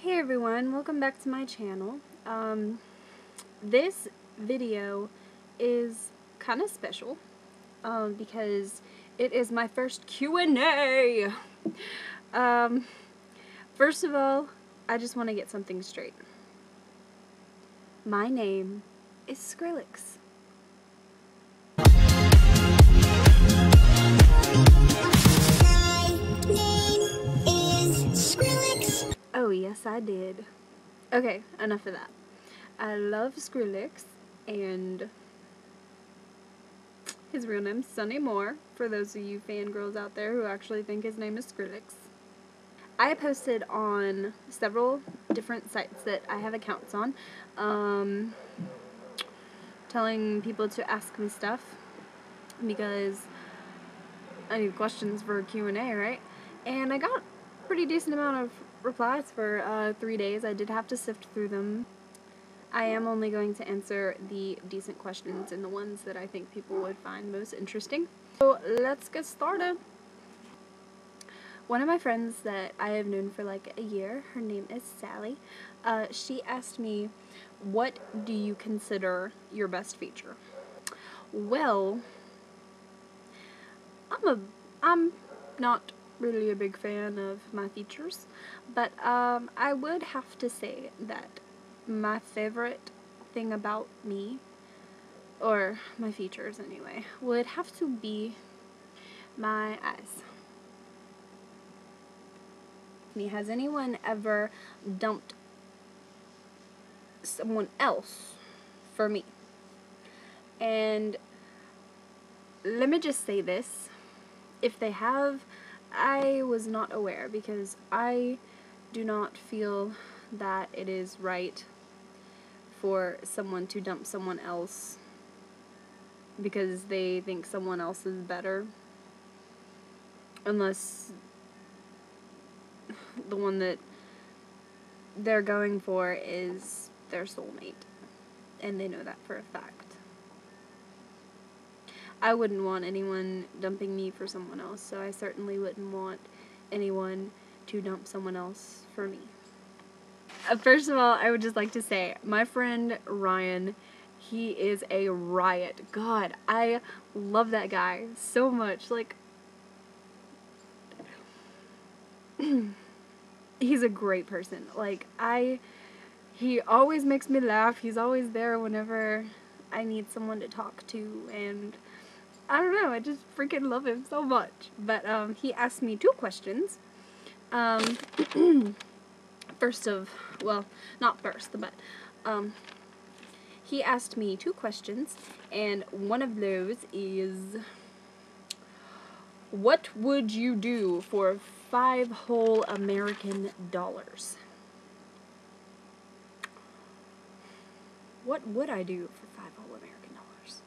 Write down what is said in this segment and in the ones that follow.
Hey everyone, welcome back to my channel. This video is kind of special because it is my first Q&A. First of all, I just want to get something straight. My name is Skrillex. Oh, yes, I did. Okay, enough of that. I love Skrillex, and his real name's Sonny Moore, for those of you fangirls out there who actually think his name is Skrillex. I posted on several different sites that I have accounts on, telling people to ask me stuff, because I need questions for a Q&A, right? And I got a pretty decent amount of replies for 3 days. I did have to sift through them. I am only going to answer the decent questions and the ones that I think people would find most interesting. So let's get started. One of my friends that I have known for like a year, her name is Sally, she asked me, what do you consider your best feature? Well, I'm not really a big fan of my features, but I would have to say that my favorite thing about me, or my features anyway, would have to be my eyes. Has anyone ever dumped someone else for me? And let me just say this, if they have, I was not aware, because I do not feel that it is right for someone to dump someone else because they think someone else is better, unless the one that they're going for is their soulmate, and they know that for a fact. I wouldn't want anyone dumping me for someone else, so I certainly wouldn't want anyone to dump someone else for me. First of all, I would just like to say, my friend Ryan, he is a riot. God, I love that guy so much. Like, he's a great person. Like, he always makes me laugh. He's always there whenever I need someone to talk to, and I don't know, I just freaking love him so much. But he asked me 2 questions. He asked me 2 questions, and one of those is, what would you do for 5 whole American dollars? What would I do for 5 whole American dollars?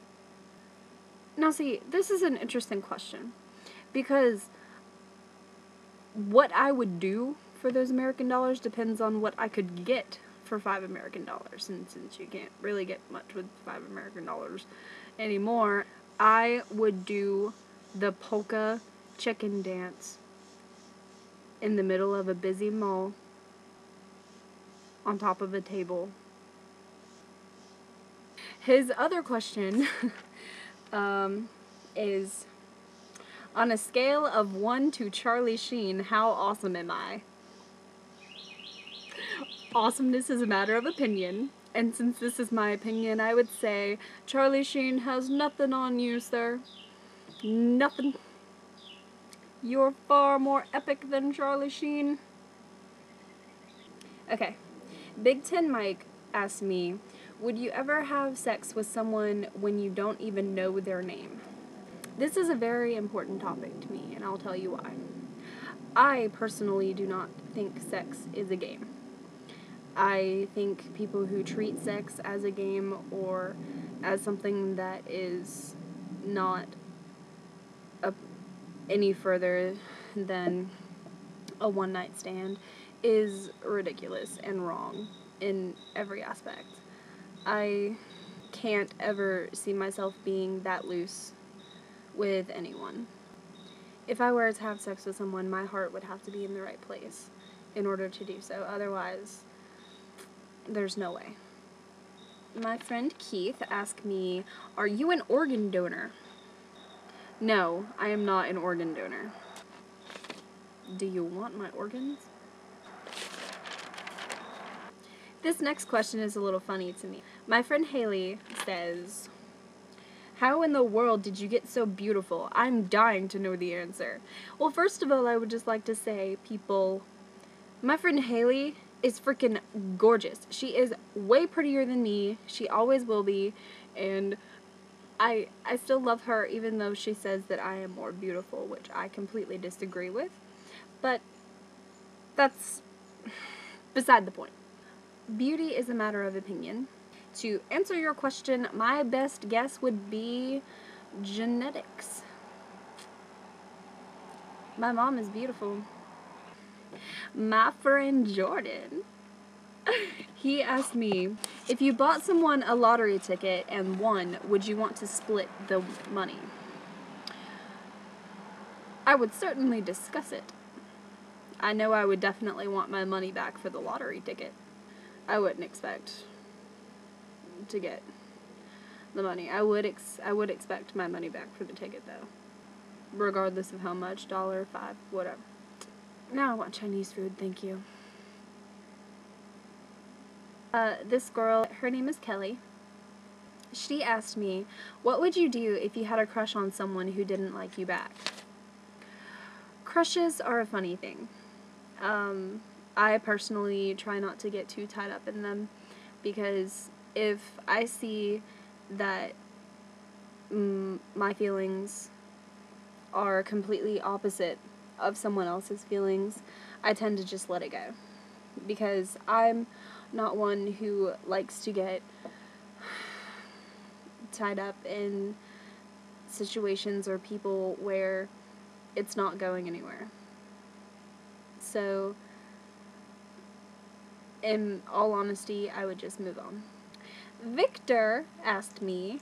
Now see, this is an interesting question, because what I would do for those American dollars depends on what I could get for 5 American dollars, and since you can't really get much with 5 American dollars anymore, I would do the polka chicken dance in the middle of a busy mall on top of a table. His other question is, on a scale of 1 to Charlie Sheen, how awesome am I? Awesomeness is a matter of opinion, and since this is my opinion, I would say Charlie Sheen has nothing on you, sir. Nothing. You're far more epic than Charlie Sheen. Okay. Big Ten Mike asked me, would you ever have sex with someone when you don't even know their name? This is a very important topic to me, and I'll tell you why. I personally do not think sex is a game. I think people who treat sex as a game, or as something that is not any further than a one-night stand, is ridiculous and wrong in every aspect. I can't ever see myself being that loose with anyone. If I were to have sex with someone, my heart would have to be in the right place. in order to do so. Otherwise, there's no way. My friend Keith asked me, "Are you an organ donor?" No, I am not an organ donor. Do you want my organs? This next question is a little funny to me. My friend Haley says, "How in the world did you get so beautiful? I'm dying to know the answer." Well, first of all, I would just like to say, people, my friend Haley is freaking gorgeous. She is way prettier than me. She always will be. And I still love her, even though she says that I am more beautiful, which I completely disagree with. But that's beside the point. Beauty is a matter of opinion. To answer your question, my best guess would be genetics. My mom is beautiful. My friend Jordan, he asked me, if you bought someone a lottery ticket and won, would you want to split the money? I would certainly discuss it. I know I would definitely want my money back for the lottery ticket. I wouldn't expect to get the money. I would expect my money back for the ticket, though. Regardless of how much, $1, $5, whatever. Now I want Chinese food, thank you. This girl, her name is Kelly. She asked me, what would you do if you had a crush on someone who didn't like you back? Crushes are a funny thing. I personally try not to get too tied up in them, because if I see that my feelings are completely opposite of someone else's feelings, I tend to just let it go. Because I'm not one who likes to get tied up in situations or people where it's not going anywhere. So, in all honesty, I would just move on. Victor asked me,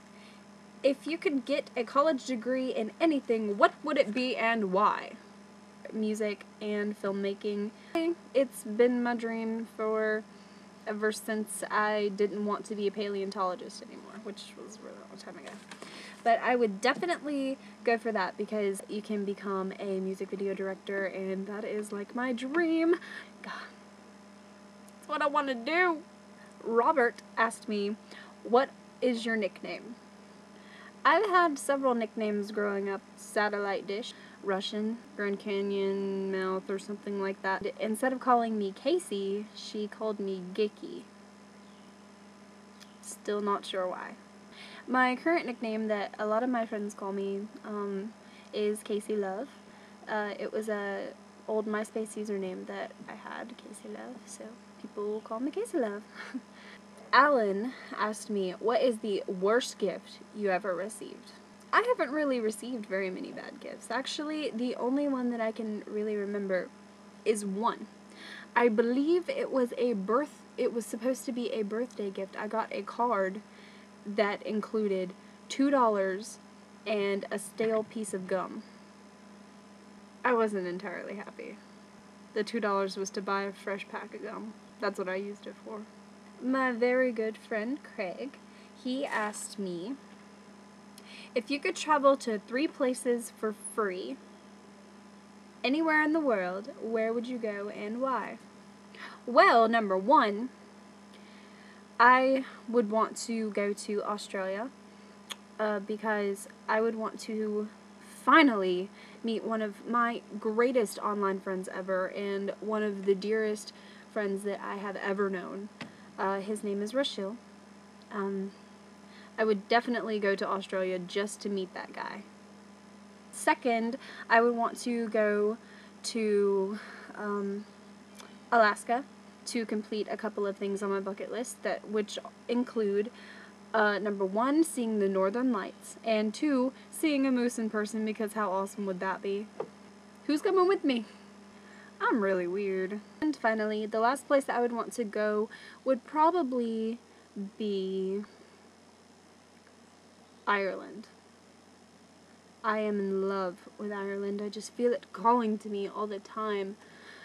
if you could get a college degree in anything, what would it be and why? Music and filmmaking. It's been my dream ever since I didn't want to be a paleontologist anymore, which was a really long time ago. But I would definitely go for that, because you can become a music video director, and that is like my dream. God, that's what I want to do. Robert asked me, what is your nickname? I've had several nicknames growing up. Satellite Dish, Russian, Grand Canyon Mouth, or something like that. Instead of calling me Casey, she called me Gicky. Still not sure why. My current nickname that a lot of my friends call me is Casey Love. It was a old MySpace username that I had, Casey Love, so people will call me Casey Love. Alan asked me, what is the worst gift you ever received? I haven't really received very many bad gifts. Actually, the only one that I can really remember is one. I believe it was supposed to be a birthday gift. I got a card that included $2 and a stale piece of gum. I wasn't entirely happy. The $2 was to buy a fresh pack of gum. That's what I used it for. My very good friend Craig, he asked me, if you could travel to 3 places for free, anywhere in the world, where would you go and why? Well, number 1, I would want to go to Australia, because I would want to finally meet one of my greatest online friends ever, and one of the dearest friends that I have ever known. His name is Rashil. I would definitely go to Australia just to meet that guy. Second, I would want to go to Alaska to complete a couple of things on my bucket list, which include number 1, seeing the Northern Lights, and 2, seeing a moose in person, because how awesome would that be? Who's coming with me? I'm really weird. And finally, the last place that I would want to go would probably be Ireland. I am in love with Ireland. I just feel it calling to me all the time.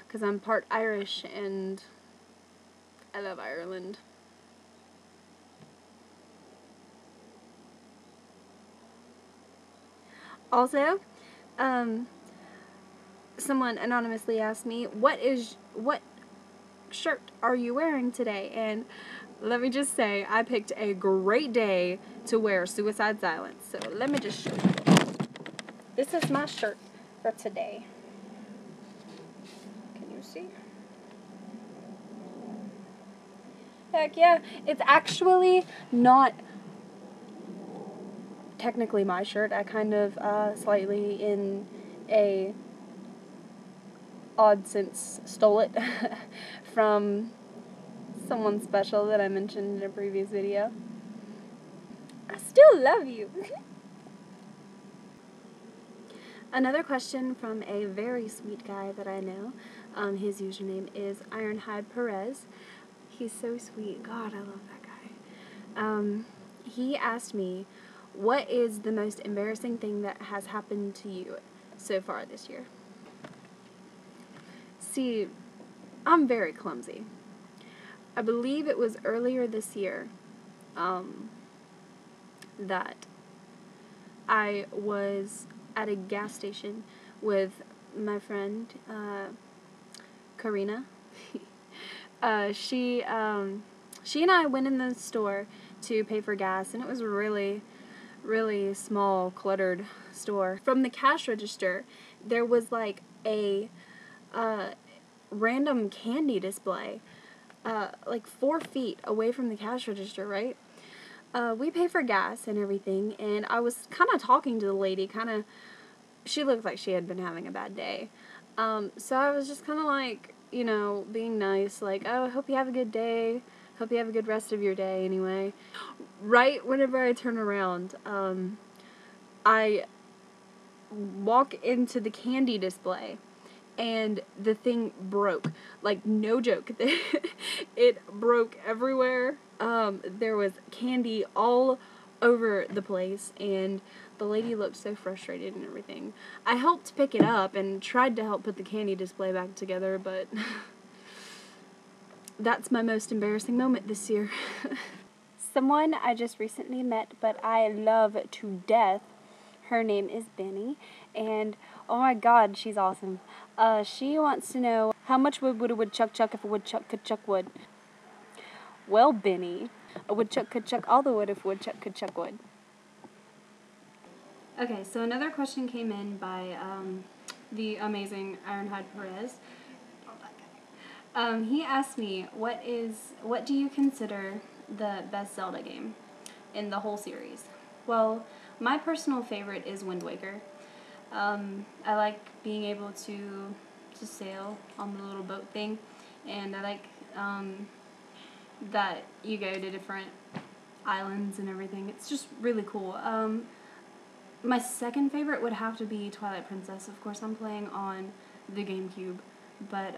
because I'm part Irish and I love Ireland. Also, someone anonymously asked me, what shirt are you wearing today? And let me just say, I picked a great day to wear Suicide Silence. So let me just show you. This is my shirt for today. Can you see? Heck yeah. It's actually not technically my shirt. I kind of slightly in a odd sense stole it from someone special that I mentioned in a previous video. I still love you. Another question from a very sweet guy that I know. His username is Ironhide Perez. He's so sweet. God, I love that guy. He asked me, what is the most embarrassing thing that has happened to you so far this year? See, I'm very clumsy. I believe it was earlier this year that I was at a gas station with my friend Karina. She and I went in the store to pay for gas, and it was a really small, cluttered store. From the cash register, there was like a random candy display, like 4 feet away from the cash register, right? We pay for gas and everything, and I was kind of talking to the lady, she looked like she had been having a bad day. So I was just kind of like, you know, being nice, like, oh, I hope you have a good day. Hope you have a good rest of your day anyway. Right whenever I turn around, I walk into the candy display, and the thing broke. Like, no joke. It broke everywhere. There was candy all over the place, and the lady looked so frustrated and everything. I helped pick it up and tried to help put the candy display back together, but that's my most embarrassing moment this year. Someone I just recently met, but I love to death. Her name is Benny, and oh my god, she's awesome. She wants to know, how much wood would a woodchuck chuck if a woodchuck could chuck wood? Well, Benny, a woodchuck could chuck all the wood if a woodchuck could chuck wood. Okay, so another question came in by the amazing Ironhide Perez. He asked me, what do you consider the best Zelda game in the whole series? Well, my personal favorite is Wind Waker. I like being able to sail on the little boat thing, and I like that you go to different islands and everything. It's just really cool. My second favorite would have to be Twilight Princess. Of course, I'm playing on the GameCube, but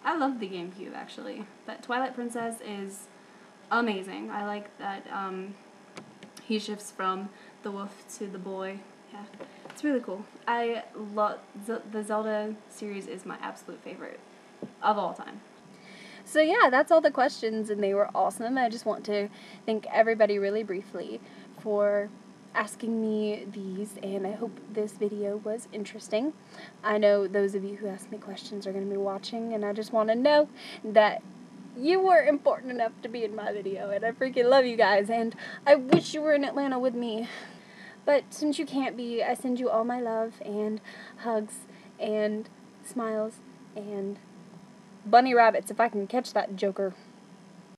I love the GameCube actually. But Twilight Princess is amazing. I like that he shifts from the wolf to the boy. Yeah, it's really cool. I love the Zelda series is my absolute favorite of all time. So yeah, that's all the questions, and they were awesome. I just want to thank everybody really briefly for asking me these, and I hope this video was interesting. I know those of you who asked me questions are going to be watching, and I just want to know that you were important enough to be in my video, and I freaking love you guys, and I wish you were in Atlanta with me. But since you can't be, I send you all my love and hugs and smiles and bunny rabbits if I can catch that joker.